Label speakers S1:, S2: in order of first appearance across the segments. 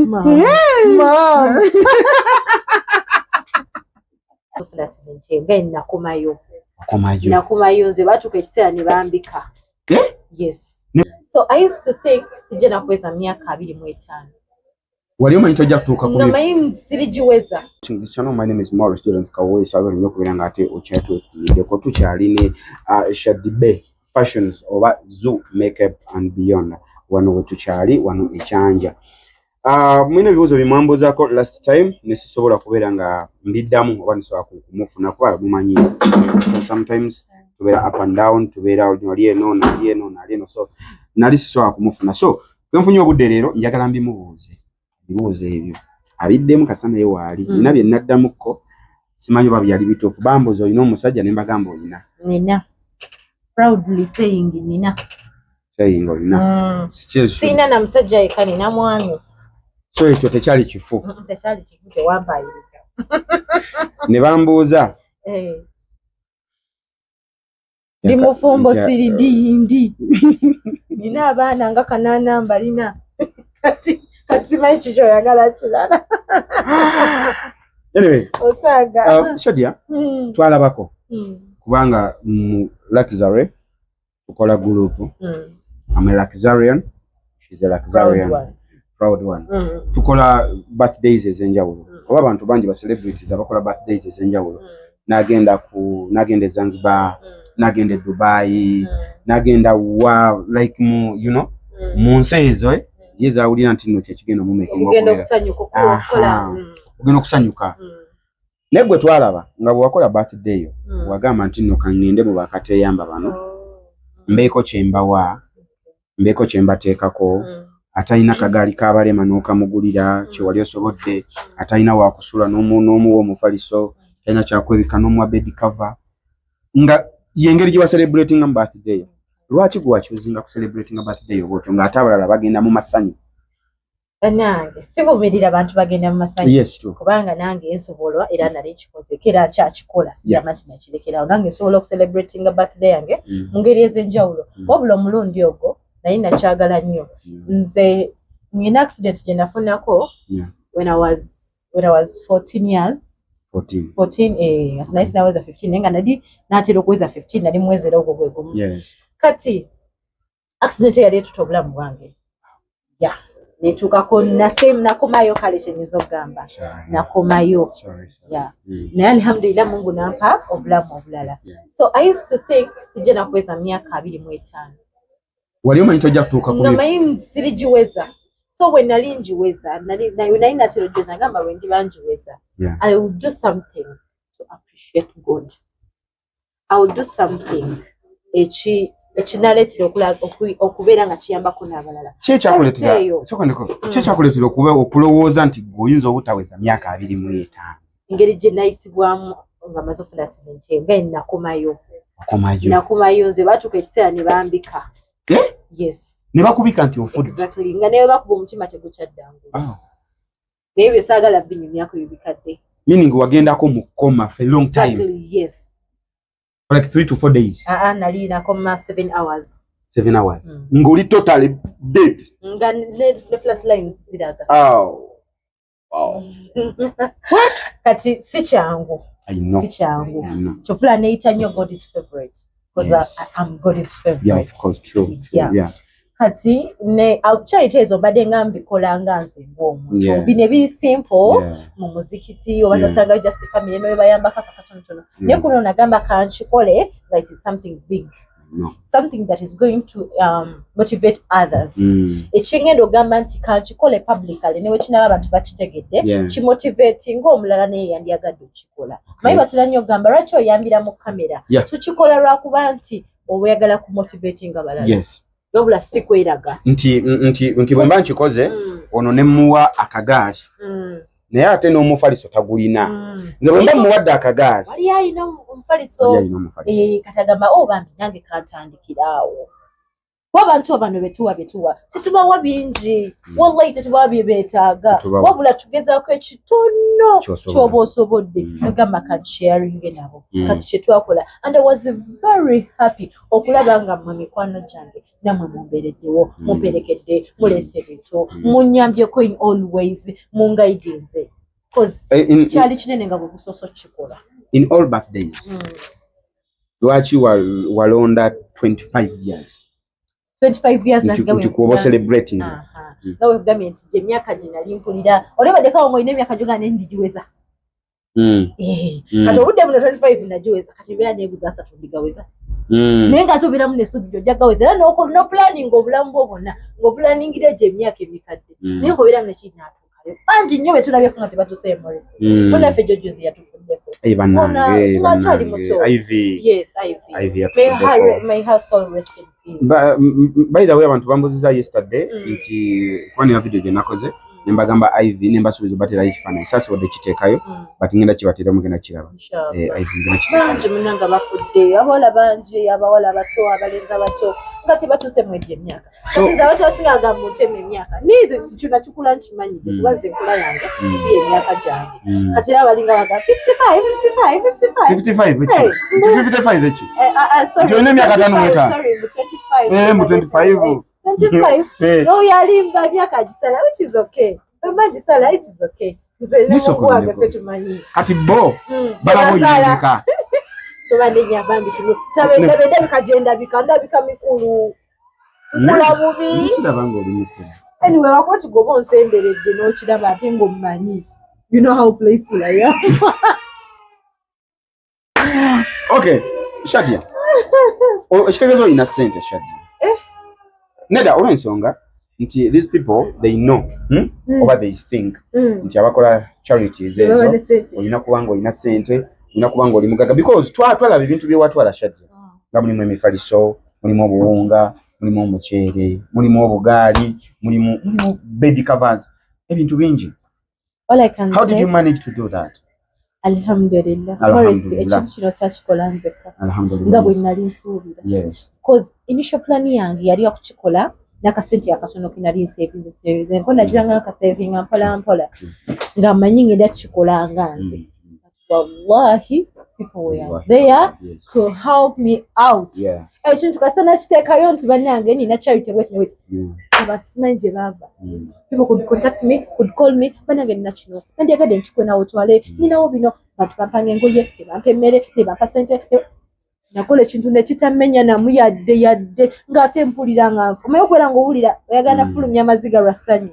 S1: Mom. Nakumayo nze batuka ekiseera ne bambika. Yes. So I used to think sije nakweza miaka 25.
S2: Wali omanyi tojja kutuuka ku
S1: namanyi sirigiweza.
S2: My name is Morris Students Kawoyi sababu nnyo kubeera nga ate okyatuukiddeko tukyaline Shadibe Fashions oba Zoo Makeup and Beyond wano we tukyali wano ekyanja. Mwine ebibuuzo bimwambuzaako last time ne sisobola kubeera nga mbiddamu oba nisobola kumufuna kuba mumanyi sometimes tubeera up and down tubeera oli eno nali eno so nali sisobola kumufuna so kwenfunye obudde leero njagala mbimubuuze ebibuuzo ebyo abiddemu kasita naye waali nina bye naddamuko simanyi oba byali bituufu bambuuza olina omusajja ne mbagamba olina
S1: nina proudly saying nina
S2: olina
S1: sina na musajja yekka nina mwami.
S2: So ekyo tekyali kifu.
S1: Tekyali kifu tewampaayiriza.
S2: Ne bambuuza.
S1: Ndi mufumbo siridi. Nina abaana nga kanaana mbalina. Kati simanyi kikyo oyagala kirala.
S2: Anyway.
S1: Osaaga.
S2: Shadia, twalabako. Kubanga Luxury tukola group. I'm a Luxurian. She's a Luxurian. Proud one. Tukola birthdays ezenjawulo. Oba abantu bangi ba celebrities abakola birthdays ezenjawulo. Nagenda Zanzibar, nagenda Dubai, nagenda like mu nsi ezo yeza awulira nti nno kyekigenda mu making
S1: ogenda okusanyuka okukola.
S2: Ogenda okusanyuka. Naye gwe twalaba nga bwe wakola birthday yo wagamba nti nno kangende mu bakateyamba bano mbeeko kyembawa mbeeko kyembateekako atayina kagaali kabalema n'okamugulira kyewali osobodde atayina wakusula n'omu w'omufaliso atayina kyakwebika n'omuwa bed cover nga yengeri gye wa celebrating nga birthday lwaki gwe wakyuzinga ku celebrating nga birthday yo bwotyo ng'ate abalala bagenda mu masanyu.
S1: Nange sivumirira abantu bagenda mu masanyu.
S2: Yes, true.
S1: Kubanga nange nsobola era nali kikoze kera kyakikola sijama nti nakirekera nange nsobola ku celebrating nga birthday yange mu ngeri ez'enjawulo wabula omulundi ogwo naye nakyagala nnyo. Nze ngina accident gye nafunako when I was 14 years. 14 naye sinaweza 15 naye nga nali naatera okuweza 15 nali mwezera ogwo gwe gumu. Kati accident yali etuta obulamu bwange. Netuukako nakomayo kale kyenyinza okugamba nakomayo. Naye alhamdulillah Mungu nampa obulamu obulala. So I used to think sije nakweza miaka 25.
S2: Wali omanyi tojja kutuuka ku
S1: namanyi sirigiweza. So when nali njiweza nali natera ogiweza ngamba lwe ndiba njiweza. I will do something to appreciate God. I will do something ekinaleetera okubeera nga kiyambako n'abalala.
S2: Kyekyakuleetera okulowooza nti oyinza obutaweza myaka 25.
S1: Engeri gye nayisibwamu nga maze ofuna accident nga nakomayo nze batuka ekiseera ne bambika. Yes.
S2: Ne bakubika nti ofudde.
S1: Exactly. Nga naye bakuba omutima tegukyaddangu. Naye bye saagala binyumyako bibikadde.
S2: Meaning wagendako mu coma for a long time.
S1: Exactly, yes.
S2: For like 3 to 4 days.
S1: Nali na coma 7 hours.
S2: 7 hours. Ngoli totally dead.
S1: Nga the flat lines ziraga.
S2: Wow. What?
S1: Kati si kyangu.
S2: I know.
S1: Si kyangu. Chofula neita nnyo God is favorite. Because I'm God is favorite.
S2: Yeah, of course, true. Yeah.
S1: Kati ne charity ezo mbadde nga mbikola nga nze ng'omuntu. Bine biri simple mu muzikiti oba nosanga just family no bayambako akatonotono. Naye kuno nagamba kankikole like it's something big.
S2: No.
S1: Something that is going to motivate others. Ekingendo gamba nti kankikole publicly newe kinaba abantu bakitegedde kimotivate ng'omulala naye yandiyagadde okikola. Mayi batera nnyo gamba lwaki oyambira mu kamera. Tukikola lwakuba nti oyagala ku motivating abalala.
S2: Yes.
S1: Yobula sikweraga.
S2: Nti bwe mba nkikoze ono ne muwa akagaali. Naye ate n'omufaliso tagulina. Nze bwe mba muwadde akagaali.
S1: Wali ayina omufaliso.
S2: Katagamba
S1: bambi nange kantandikiraawo. Wabantu abano betuwa tetubawa bingi wallahi tetubawa beetaaga wabula tugezaako ekitono ky'oba osobodde nogamba kati sharing nabo kati kye twakola and I was very happy okulaba nga mmwe mikwano gyange namwe mumbeereddewo mumperekedde mulese ebintu munnyambyeko in all ways mungaidinze because kyali kinene nga bwe gusoso kikola
S2: in all birthdays lwaki walonda 25 years
S1: 25 years ago
S2: nti celebrating
S1: nawe government je myaka ginali mpulira olebadde kawo ngoine emyaka gyo gane ndigiweza kati obudde muno 25 nagiweza kati beera nebuza 3 ndigaweza naye nga tobiramu ne studio jagaweza era no planning obulamu bwo bwonna ng'oplaningire gye emyaka emikadde naye ng'obiramu ne kinatuukayo bangi nnyo betulabyeko nga tebatuse Morris bonaffe jojozi yatufuddeko ngakyali muto yes Ivy may her soul rest in peace.
S2: By the way abantu bambuziza yesterday nti kwani ya video gye nakoze nembagamba Ivy nembasubiza batera ekifaananyi sasa wadde kiteekayo but ngenda kibatera mugenda kiraba Ivy ngenda kiteekayo
S1: bangi munanga bafudde abawala bangi abawala abato abalenzi abato nga tebatuse mwedde emyaka kati abantu basinga agamba nteme emyaka niizo sikyuna kikula nkimanyidde kuba nze enkola yange si emyaka gyange kati era balinga baga
S2: 55 eki nti emyaka 5 mu 25
S1: no yalimba myaka agisala which is okay gisala it is okay nze n'okuwaga ffe tumanyi
S2: kati bo balaboyirika
S1: tobandenya bambi tuno tabendabenda bikajenda ndabika mikulu nkula bubi
S2: sirabanga oli mukulu
S1: anyway wakwati goba onsemberedde n'okiraba ate ng'omumanyi you know how playful I am.
S2: Okay Shadia ekitegezo ina sente Shadia neda olw'ensonga nti these people they know or they think nti abakola charities ezo olina kubanga olina sente olina kubanga oli mugaga because twalaba ebintu byewatwala Shadia nga mulimu emifaliso mulimu obuwunga mulimu omuceere mulimu obugaali mulimu bed covers ebintu bingi. How did you manage to do that?
S1: Alhamdulillah. Ekintu kino sakikola nzekka nga bwe nali nsuubira because initial plan yange yali okukikola n'akasente akatono ke nali nsevinze nko najjanga akasevinga mpola nga mmanyi ngenda kukikola nga nze wallahi people were there to help me out ekintu kasita nakiteekayo nti bannange nina charity wet abantu simanyi gye baava people could contact me could call me bannange nina kino nandyagadde nkikwe nawe otwale ninawo bino bantu bampanga engoye ne bampa emmere ne bampa sente nakola ekintu nekitamenya namu yadde ng'ate mpulira nga nfu omaye okubeera ng'owulira oyagala nafulumya amaziga lwa ssanyu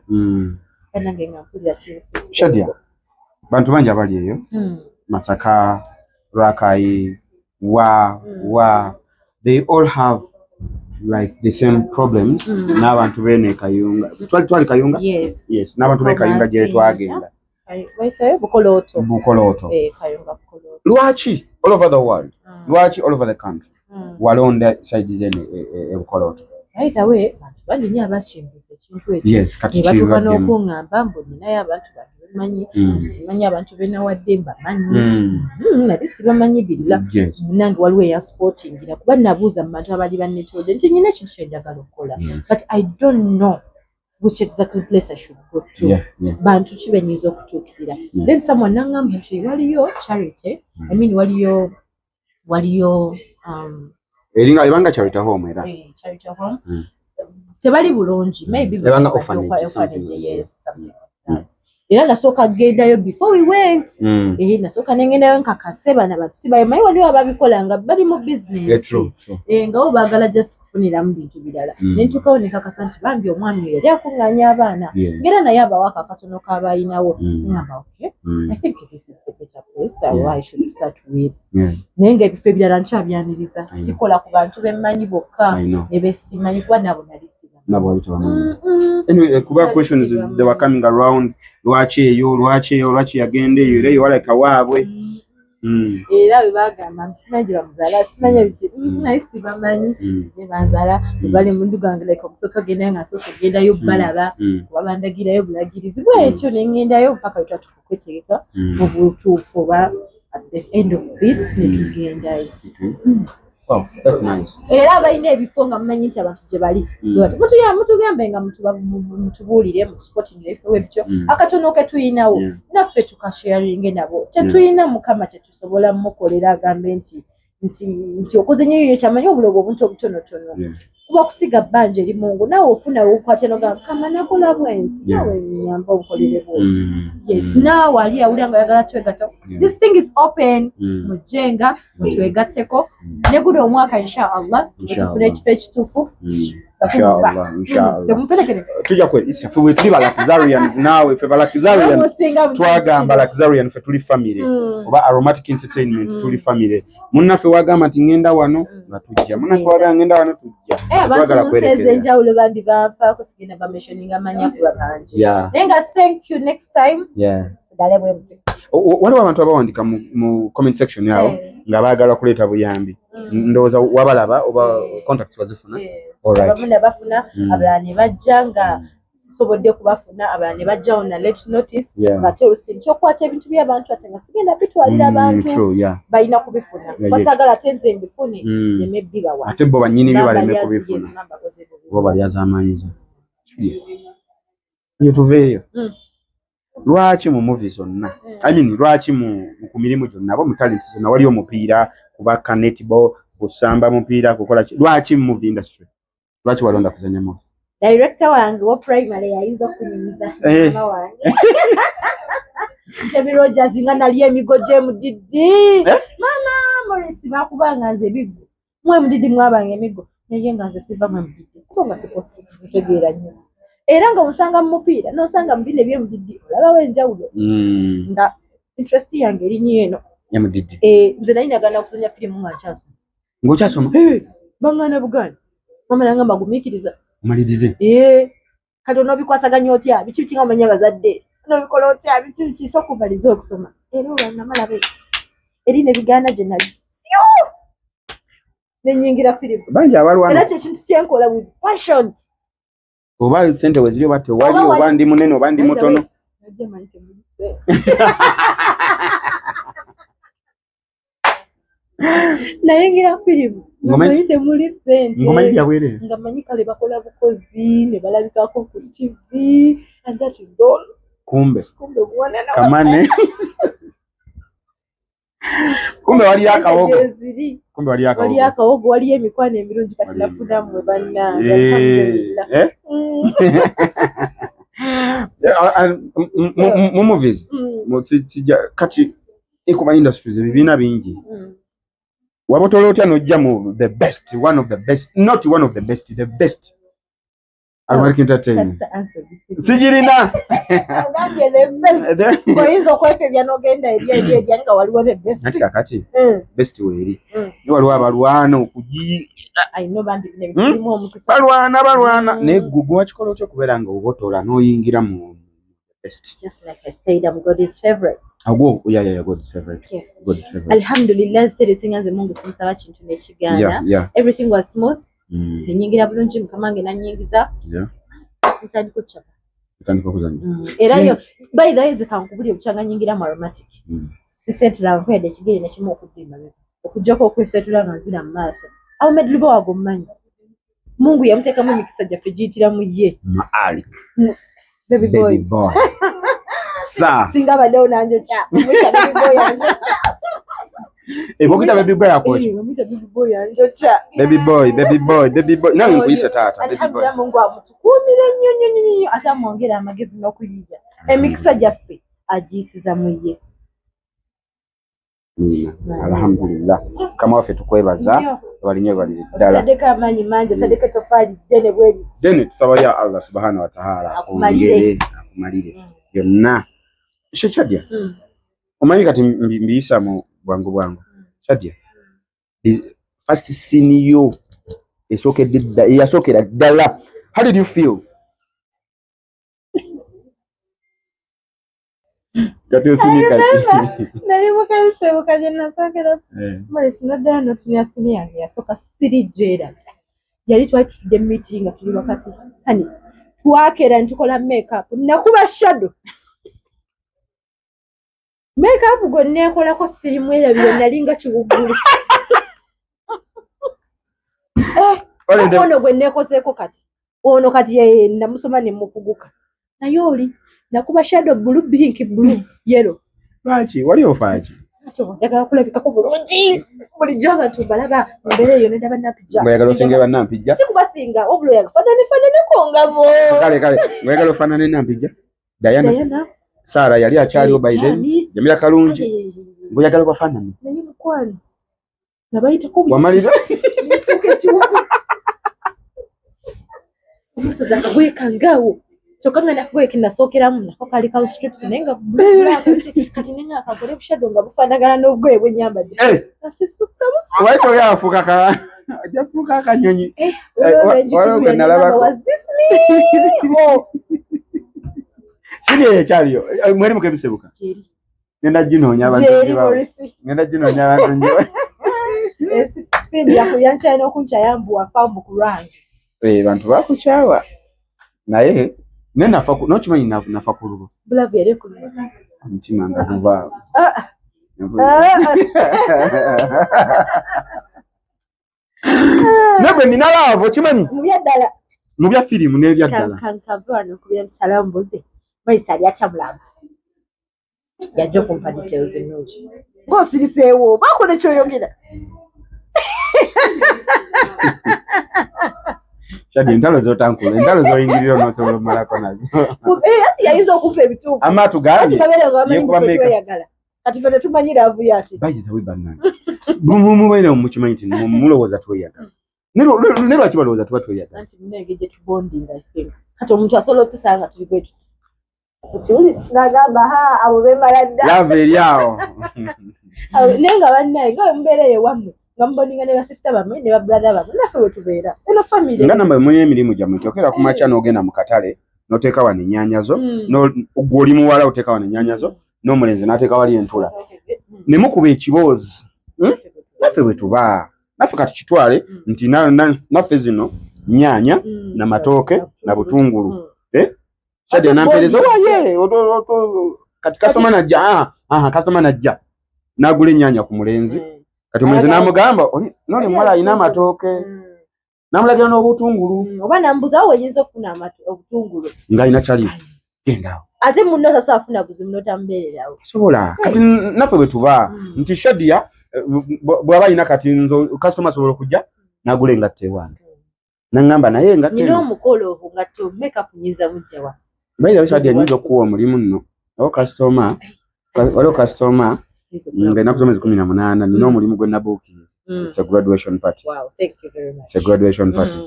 S1: bannange nga mpulira kinsisi.
S2: Shadia bantu bangi abali eyo Masaka Rakai wa they all have like the same problems n'abantu bene Kayunga twali Kayunga yes n'abantu be Kayunga gye twagenda
S1: Bukoloto
S2: Kayunga Bukoloto lwaki all over the world lwaki all over the country walonda side zene Bukoloto
S1: right away bantu bangi nnyo abakimbuza ekintu ekyo
S2: kati
S1: batuuka n'okuŋŋamba mbu ninayo abantu bamanyi simanyi abantu benawadde mbamanyi nali sibamanyi birula munange waliwo eyansportingira kuba nabuuza mu bantu abali bannetodde nti nyina ekintu kyenjagala okukola but I don't know which exactly place I should go to bantu ki benyinza okutuukirira then someone nangamba nti waliyo charity I mean waliyo
S2: eringa ebanga charity home era
S1: charity home tebali bulungi maybe
S2: ebanga orphanage
S1: era nasooka gendayo before we went nasooka nengendayo nkakase bana batusibayo mayi waliwo ababikola nga bali mu business nga bo baagala just kufuniramu bintu birala nentuukawo nekakasa nti bambi omwami oyo yali akuŋŋaanya abaana ngera naye abawaaka akatono k'abayinawo ngamba okay I think this is the better place I should start with naye ngaebifo ebirala nkyabyaniriza sikola ku bantu bemmanyi bokka ne besimanyi kuba nabo nali simanyi.
S2: Anyway, kuba questions they were coming around lwaki yagenda eyo era yowaleka waabwe
S1: era bwe bagamba simanyi gye bamuzaala simanyi ebiki naye sibamanyi gye banzaala bali mu nduga wange like omusoso gendayo nga nsoso gendayo balaba kuba bandagirayo bulagirizi bwekyo nengendayo mpaka wetwatuka okwetegeka mu butuufu oba at the end of it netugendayo
S2: Wow, that's nice.
S1: Era abalina ebifo nga mumanyi nti abantu gye bali mutugambe nga mutubuulire mutusportingire efe webyo akatono ke tuyinawo naffe tukasharinge nabo tetuyina mukama tetusobola mukolera agambe nti okoze nnyo yoyo kyamanyi obulogo obuntu obutonotono kuba kusiga bbanja eri mungu naawe ofunawo okwate nogamba kama nakola bwenti nawe nyamba obukolere bwoti yes naawe ali awulira nga yagala twegato this thing is open mujenga mutwegatteko ne guno omwaka inshallah tufuna ekifo ekituufu
S2: inshallah tujja kwelisa fwe tuli ba Luxurians nawe fwe ba Luxurians twagamba Luxurian fwe tuli family oba Aromatic Entertainment tuli family munnaffe wagamba nti ngenda wano nga tujja munnaffe wagamba ngenda wano tujja twagala kwerekera
S1: enjawulo bandi bafa kusigina ba mentioning amanya kuba kanje nenga thank you next time sigale bwe muti
S2: waliwo abantu abawandika mu comment section yawo nga baagala kuleeta buyambi ndowooza wabalaba oba contacts wazifuna
S1: abamuna bafuna abalala ne bajja nga sisobodde kubafuna abalala ne bajjawo na late notice ng'ate olusimu ky'okwata ebintu by'abantu ate nga sigenda bitwalira abantu balina kubifuna basaagala ate nze mbifune neme bibawa
S2: ate bo bannyini byo baleme kubifuna bo balyazamanyiza iyo tuveeyo lwaki mu movies zonna lwaki ku mirimu gyonna abo mu talent zonna wali omupiira kubaka netball kusamba mupiira kukola lwaki mu movie industry lwaki walonda kuzanya movie
S1: director wange wa primary yayinza kunyumiza mama wange Jabi Rogers nga nali emigo gye mudidi mama Morris bakubanga nze bigo mwe mudidi mwabanga emigo naye nga nze siva mwe mudidi kuba nga sports zitegeera nnyo era nga musanga mu mupiira nosanga mubine bye mudidi olaba wenjawulo nga interest yange eri nnyo eno
S2: ya mudidi
S1: nze nali nagana kusanya firimu nga nkyasoma
S2: ng'okyasoma
S1: bangana Buganda mama nangamba gumiikiriza
S2: malirize
S1: kati onoobikwasaganya otya biki bikinga omanya abazadde n'obikola otya biki bikiisa okubaliza okusoma era olwanamala eri ne bigaana gye nali nenyingira firimu
S2: bangi abalwana
S1: era kyekintu kyenkola with passion
S2: oba sente weziri oba tewali oba ndi munene oba ndi mutono
S1: nayingira firimu ngamanyi temuli sente
S2: ngomanyi byabwerere
S1: ngamanyi kale bakola bukozi ne balabikako ku TV and that is all
S2: kumbe
S1: mwana
S2: kamane kumbe wali akawogo
S1: wali akawogo wali emikwano emirungi kati nafuna mwe bannange
S2: mu movies kati ikuba industries ebibiina bingi wabotola otya nojja mu the best one of the best not one of the best the best Aromatic Entertainment sijirina
S1: oyinza okwekebya n'ogenda eri nga waliwo the best
S2: nati kakati best weeri ni waliwo abalwana balwana naye gugu wakikola otya okubeera nga obotola n'oyingira mu best.
S1: Just like I said, I'm God's favorite.
S2: Yeah, God's favorite.
S1: Yes.
S2: God's favorite.
S1: Alhamdulillah, said singa nze Mungu simusaba kintu n'ekiganda.
S2: Yeah.
S1: Everything was smooth. Nyingira bulungi mukamange nanyingiza.
S2: Yeah.
S1: Ntandika kuchapa.
S2: Ntandika kuzanya.
S1: Era yo by the way zikankubuli okuchanga nyingira mu Aromatic. Sisetula nkwede ekigere nekimu okudima. Okujjako okwesetula nga nzira mu maaso. Awo medlibo wago mmanyi. Mungu yamutekamu emikisa gyaffe giyitira mu ye.
S2: Maalik.
S1: Baby boy.
S2: Sa.
S1: Singa badao nanjo cha. Mwita baby boy anjo.
S2: Mwita baby boy akocha.
S1: Mwita baby boy anjo cha.
S2: Baby boy. Nange nkuyise taata.
S1: Alhamdulillah Mungu amutukumire nnyo. Ate amwongera amagezi n'okuyiga. Emikisa gyaffe agiyisiza mu ye.
S2: Alhamdulillah. Kama waffe tukwebaza. Walinye bali ddala.
S1: Tadeka amanyi mangi, tadeka tofali dene bweli.
S2: Dene tusaba ya Allah subhanahu wa ta'ala akumalire byonna. Chadia. Omanyi kati mbiyisa mu bwangu. Chadia. First scene yo yasokera ddala. How did you feel? Kati osini kati.
S1: Nali mukayisebuka gye nasokera. Mali sinaddala notunya sini yange yasoka siri jera. Yali twali tutudde meeting nga tuli wakati. Hani twakera ntukola makeup. Nakuba shadow. Makeup go nekolako siri mwera byo nalinga kibugulu. ono gwe nekozeeko kati ono kati ye namusoma ne mukuguka naye oli nakuba shadow blue pink blue yellow
S2: lwaki wali ofaaji
S1: njagala kulabikako bulungi bulijjo abantu balaba embeera eyo nedaba nampijja
S2: ng'oyagala osenge bannampijja
S1: si kubasinga wabula yafaananeko nga bo
S2: kale ng'oyagala ofaanane nampijja Diana Sara yali akyaliwo by then Jamila Kalungi ng'oyagala bafaanane
S1: naye mukwano nabayitako
S2: wamalira
S1: omusaza akagwekangaawo kyokka nga nakagweke nasookeramu nako kali ka strips naye nga kati nenga akakole bushado nga bufaanagana n'obugoye bwe nyambadde
S2: waite oyo afuuka ajafuuka akanyonyi waliwo gwe nalabako sini eyo ekyaliyo mweri mukebisebuka ngenda ginoonya abantu njiba
S1: Simbi yakuyankyalina okunkyayambuwa fambu ku lwange
S2: bantu bakukyawa naye nokimanyi nafa ku lubo
S1: bulavu yali ku lubo
S2: omutima nga guvaawo nabwe nina laavu okimanyi
S1: mubyaddala
S2: mu bya firimu n'ebyaddala
S1: kankava wano kubya musala mbuzi Maisa ali atya mulamu yajja okumpa details ennungi ng'osiriseewo baako nekyoyogera
S2: Shadi entalo zotankula entalo zoyingirira n'osobola omalako nazo
S1: ati yayinza okumpa ebituufu
S2: amaatu gaali
S1: yekuba kati ffe tetumanyi laavu yati
S2: bayitawe bannange mubaire mukimanyi nti mulowooza tweyagala ne lwaki balowooza tuba tweyagala
S1: anti munenge gye tubondinga I think kati omuntu asobola otusanga tuli bwe tuti Kutuli nagamba abo bemala dda
S2: lava eri awo
S1: naye nga bannaye nga mbeera eyo wammwe nga mubondinga ne basisita bammwe ne babrother bammwe naffe we tubeera eno famire
S2: nga namba mulina emirimu gyammwe kyokera ku makya n'ogenda mu katale n'oteeka wano ennyaanya zo gw'oli muwala oteeka wano ennyaanya zo n'omulenzi n'ateeka wali entula ne mukuba ekiboozi naffe bwe tuba naffe kati kitwale nti naffe zino nnyaanya n'amatooke na butungulu Shadi anampereza waye kati customer najja nagula ennyaanya ku mulenzi kati omulenzi n'amugamba noli muwala alina amatooke n'amulagira n'obutungulu
S1: oba nambuzawo wenyinza okufuna obutungulu
S2: ng'alina kyali gendawo
S1: ate munno sasa afuna buzibu n'otambeererawo
S2: sobola kati naffe bwe tuba nti Shadia bw'aba alina kati customer asobola okujja n'agula engatto ewange n'aŋŋamba naye engatto
S1: nina omukolo ngatto makeup nyinza mujjawa
S2: Baida Shadia nyinza okuwa omulimu nno waliwo customer nga ennaku zomwezi 18 nina omulimu gwe nabuukiriza it's a graduation party
S1: wow thank you very much
S2: it's a graduation party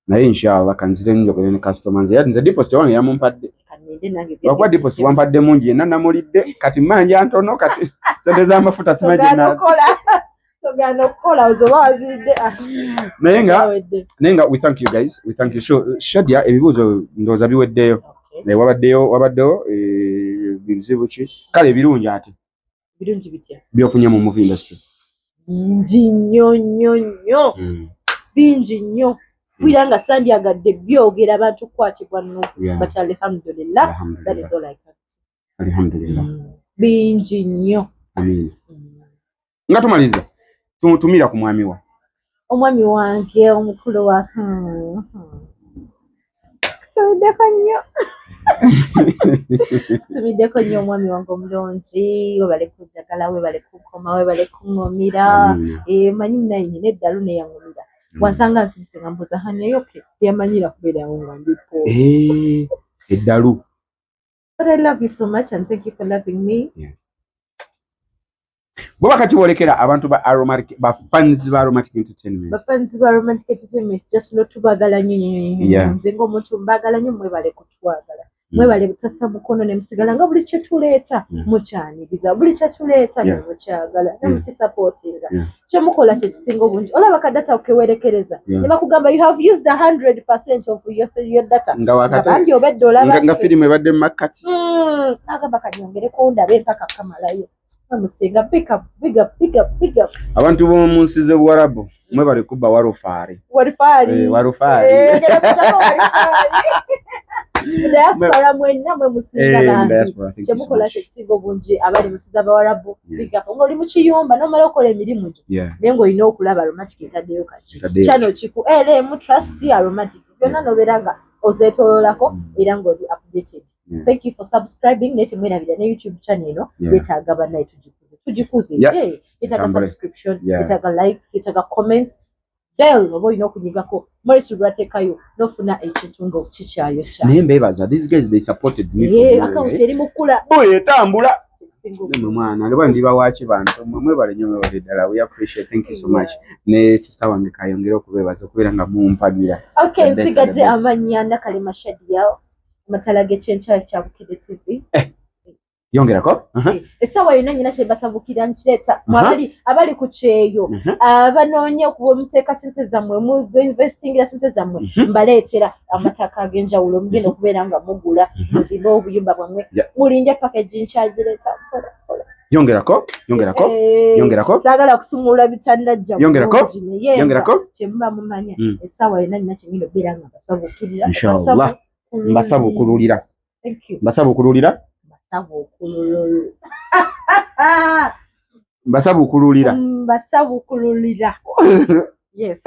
S2: naye inshallah kanzire njogere ne customer nze deposit wange yamumpadde wakuba deposit wampadde mungi yenna namulidde kati manja ntono kati sente z'amafuta simanyi
S1: togenda okukola ozoba waziridde
S2: naye nga we thank you guys we thank you Shadia ebibuuzo ndowooza biweddeyo wabaddeyo bizibu ki kale ebirungi ate
S1: birungi bitya
S2: byofunye mu movie industry
S1: bingi nnyo bingi nnyo bwira nga sandyagadde byogera abantu kukwatibwa nno but alhamdulillah that is all I can say
S2: alhamdulillah
S1: bingi nnyo
S2: amin nga tumaliza tumira ku mwami wa
S1: omwami wange omukulu wa tumiddeko nnyo omwami wange omulungi webale kunjagala webale kunkoma webale kuŋŋomira manyi naye nyina eddalu neyaŋŋomira wansanga nsibise nga mbuuza hanyayoke yamanyira kubeerawo nga ndipo
S2: eddalu
S1: but I love you so much and thank you for loving me
S2: bwe bakati boolekera abantu ba fans ba Aromatic Entertainment
S1: just no tubagala nnyo nze ng'omuntu mbagala nnyo mwebale kutwagala mwebale butasa mukono ne musigala nga buli kye tuleeta mukyaniriza buli kye tuleeta ne mukyagala ne mukisapootinga kye mukola kye kisinga obungi olaba ka data okewerekereza ne bakugamba you have used 100% of your data
S2: nga wakati
S1: obedde olaba
S2: nga firimu ebadde mu makkati
S1: agamba kanyongereko ndabe mpaka kamalayo amusinga big up
S2: abantu b'omu nsi z'Obuwarabu mwebale kubba warufaari
S1: diaspora mwenna mwe musinga bangi kyemukola kyekisinga obungi abali musiza bawarabu bigapo ng'oli mu kiyumba n'omala okola emirimu gyo naye ng'olina okulaba aromatic etaddeyo kaki kyano kiku LM trust aromatic byonna n'obeera nga ozeetoololako era ng'oli updated. Thank you for subscribing. Neti mwerabira ne YouTube channel eno yetaaga bannaye tugikuze yetaaga subscription yetaaga likes yetaaga comments bell oba olina okunyigako Morris lwatekayo nofuna ekintu nga okikyayo kya
S2: naye mbeebaza these guys they supported me
S1: account eri mukula
S2: etambula mwe mwana lwa ndiba waaki bantu mwe bale nnyo mwebale ddala we appreciate thank you so much ne sister wange kayongera okubeebaza okubeera nga mumpagira
S1: nsigadde amannya Nakalema Shadia Matala Gechencha kya Bukede TV
S2: yongerako
S1: esawa yonna nyina kye basabukira nkireta abali ku kyeyo abanoonya okuba muteeka sente zammwe mu investingira sente zammwe mbaleetera amataka ag'enjawulo mugenda okubeera nga mugula muzimbe obuyumba bwammwe mulinde package nkyagireta
S2: yongerako
S1: saagala kusumulula bitannajja
S2: yongerako
S1: kye muba mumanya esawa yonna nyina kye ngenda okubeera nga basabukirira
S2: inshallah mbasabukululira
S1: yes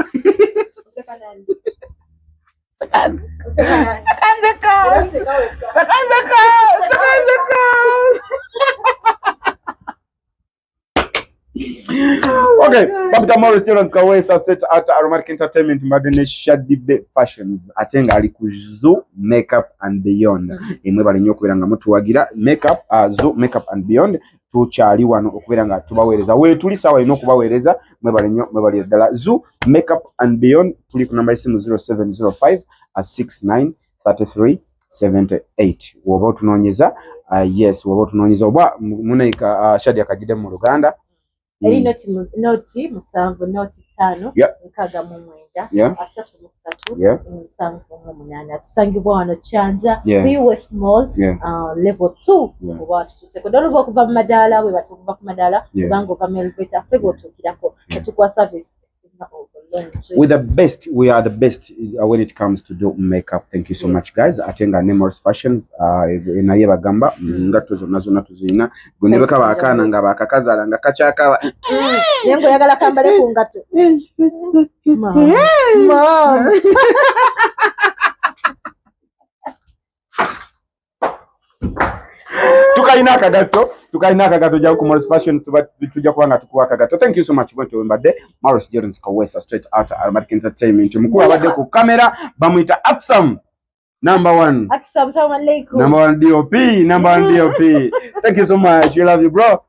S2: Okay, Dr. Morris Jones Kawesa State Art Aromatic Entertainment Madene Shadibe Fashions atenga ali ku Zoo Makeup and Beyond emwe bali nnyo okubeera nga mutuwagira makeup Zoo Makeup and Beyond tukyali wano okubeera nga tubaweereza weetuli sawa ino okubaweereza mwe bali nnyo mwe bali ddala Zoo Makeup and Beyond tuli ku namba y'essimu 0705 69 3378 woba otunoonyeza yes woba otunoonyeza oba munaika Shadia kagide mu Luganda
S1: eri noti musanvu noti 5 nkaaga mu mwenda 33 musanvu mu munana tusangibwa wano Kyanja US Mall level 2 oba tutuseko dolo okuva mu madaala we batukuva ku madaala kubanga ova mu elevator ffe bw'otuukirako katukuwa service
S2: we are the best when it comes to do makeup. Thank you so much guys. Atenga Morris Fashions naye bagamba ngatto zonna tuzina gwe beka bakana nga bakakazala nga kakyakawa
S1: nengo yagala kambale ku ngatto mom tukalina akagato ja ku Morris Fashions tujja kubanga tukuwa akagato. Thank you so much bwento mbadde Morris Jones Kawesa Straight Art Aromatic Entertainment mukulu abadde ku kamera bamuyita Aksam number 1 Aksam, assalamu alaikum.
S2: Number 1 DOP. Thank you so much, we love you bro.